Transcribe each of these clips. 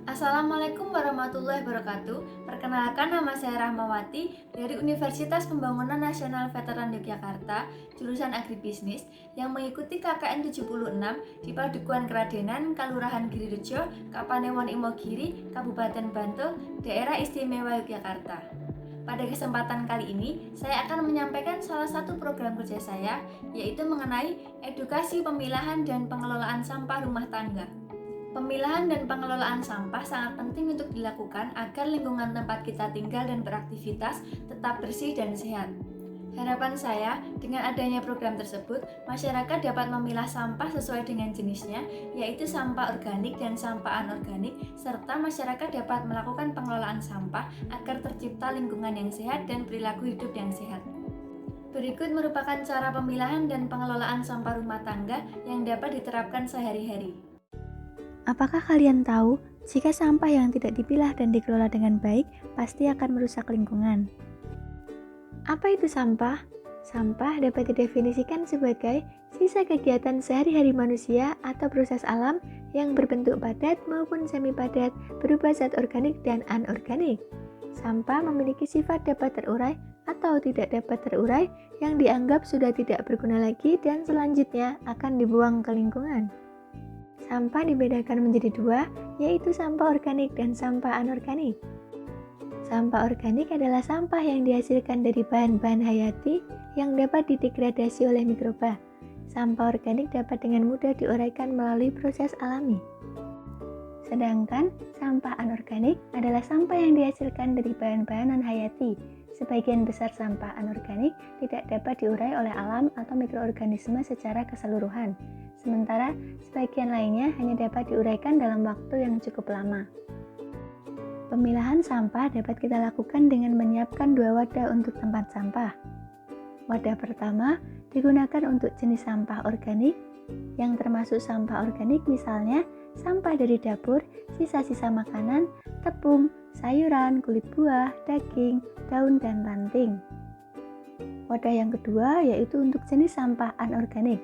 Assalamualaikum warahmatullahi wabarakatuh. Perkenalkan, nama saya Rahmawati dari Universitas Pembangunan Nasional Veteran Yogyakarta, jurusan Agribisnis, yang mengikuti KKN 76 di Padukuhan Kradenan, Kalurahan Girirejo, Kapanewon Imogiri, Kabupaten Bantul, Daerah Istimewa Yogyakarta. Pada kesempatan kali ini, saya akan menyampaikan salah satu program kerja saya, yaitu mengenai edukasi pemilahan dan pengelolaan sampah rumah tangga. Pemilahan dan pengelolaan sampah sangat penting untuk dilakukan agar lingkungan tempat kita tinggal dan beraktivitas tetap bersih dan sehat. Harapan saya, dengan adanya program tersebut, masyarakat dapat memilah sampah sesuai dengan jenisnya, yaitu sampah organik dan sampah anorganik, serta masyarakat dapat melakukan pengelolaan sampah agar tercipta lingkungan yang sehat dan perilaku hidup yang sehat. Berikut merupakan cara pemilahan dan pengelolaan sampah rumah tangga yang dapat diterapkan sehari-hari. Apakah kalian tahu, jika sampah yang tidak dipilah dan dikelola dengan baik, pasti akan merusak lingkungan? Apa itu sampah? Sampah dapat didefinisikan sebagai sisa kegiatan sehari-hari manusia atau proses alam yang berbentuk padat maupun semi padat, berupa zat organik dan anorganik. Sampah memiliki sifat dapat terurai atau tidak dapat terurai yang dianggap sudah tidak berguna lagi dan selanjutnya akan dibuang ke lingkungan. Sampah dibedakan menjadi dua, yaitu sampah organik dan sampah anorganik. Sampah organik adalah sampah yang dihasilkan dari bahan-bahan hayati yang dapat didegradasi oleh mikroba. Sampah organik dapat dengan mudah diuraikan melalui proses alami. Sedangkan sampah anorganik adalah sampah yang dihasilkan dari bahan-bahan non-hayati. Sebagian besar sampah anorganik tidak dapat diurai oleh alam atau mikroorganisme secara keseluruhan, sementara sebagian lainnya hanya dapat diuraikan dalam waktu yang cukup lama. Pemilahan sampah dapat kita lakukan dengan menyiapkan dua wadah untuk tempat sampah. Wadah pertama digunakan untuk jenis sampah organik, yang termasuk sampah organik misalnya sampah dari dapur, sisa-sisa makanan, tepung, sayuran, kulit buah, daging, daun, dan ranting. Wadah yang kedua yaitu untuk jenis sampah anorganik,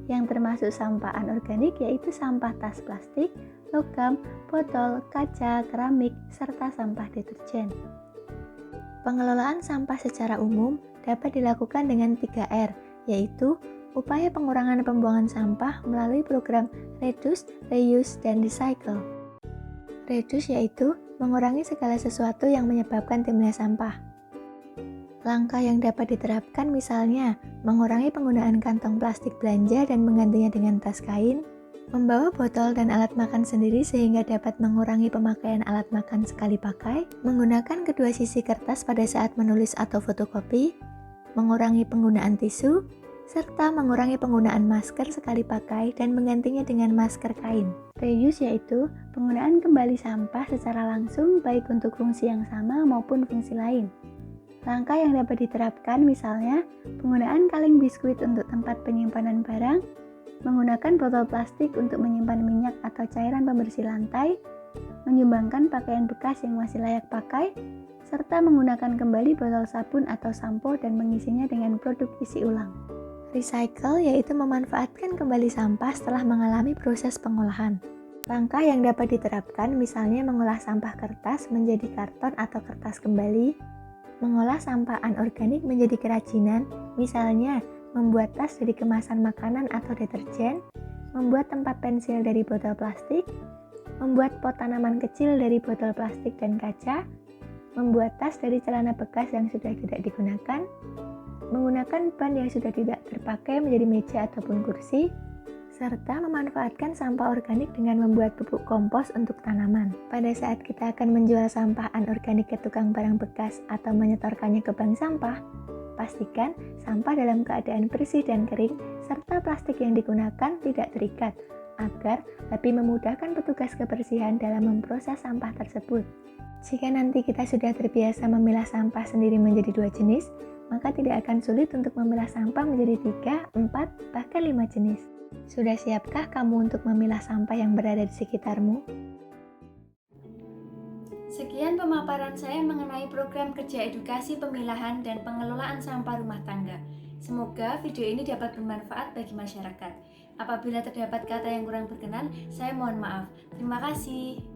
yang termasuk sampah anorganik yaitu sampah tas plastik, logam, botol, kaca, keramik, serta sampah deterjen. Pengelolaan sampah secara umum dapat dilakukan dengan 3R, yaitu upaya pengurangan pembuangan sampah melalui program Reduce, Reuse, dan Recycle. Reduce yaitu mengurangi segala sesuatu yang menyebabkan timbulnya sampah. Langkah yang dapat diterapkan misalnya mengurangi penggunaan kantong plastik belanja dan menggantinya dengan tas kain, membawa botol dan alat makan sendiri sehingga dapat mengurangi pemakaian alat makan sekali pakai, menggunakan kedua sisi kertas pada saat menulis atau fotokopi, mengurangi penggunaan tisu, serta mengurangi penggunaan masker sekali pakai dan menggantinya dengan masker kain. Reuse yaitu penggunaan kembali sampah secara langsung baik untuk fungsi yang sama maupun fungsi lain. Langkah yang dapat diterapkan misalnya penggunaan kaleng biskuit untuk tempat penyimpanan barang, menggunakan botol plastik untuk menyimpan minyak atau cairan pembersih lantai, menyumbangkan pakaian bekas yang masih layak pakai, serta menggunakan kembali botol sabun atau sampo dan mengisinya dengan produk isi ulang. Recycle yaitu memanfaatkan kembali sampah setelah mengalami proses pengolahan. Langkah yang dapat diterapkan misalnya mengolah sampah kertas menjadi karton atau kertas kembali, mengolah sampah anorganik menjadi kerajinan, misalnya membuat tas dari kemasan makanan atau deterjen, membuat tempat pensil dari botol plastik, membuat pot tanaman kecil dari botol plastik dan kaca, membuat tas dari celana bekas yang sudah tidak digunakan, menggunakan ban yang sudah tidak terpakai menjadi meja ataupun kursi, serta memanfaatkan sampah organik dengan membuat pupuk kompos untuk tanaman. Pada saat kita akan menjual sampah anorganik ke tukang barang bekas atau menyetorkannya ke bank sampah, pastikan sampah dalam keadaan bersih dan kering, serta plastik yang digunakan tidak terikat, agar lebih memudahkan petugas kebersihan dalam memproses sampah tersebut. Jika nanti kita sudah terbiasa memilah sampah sendiri menjadi 2 jenis, maka tidak akan sulit untuk memilah sampah menjadi 3, 4, bahkan 5 jenis. Sudah siapkah kamu untuk memilah sampah yang berada di sekitarmu? Sekian pemaparan saya mengenai program kerja edukasi pemilahan dan pengelolaan sampah rumah tangga. Semoga video ini dapat bermanfaat bagi masyarakat. Apabila terdapat kata yang kurang berkenan, saya mohon maaf. Terima kasih.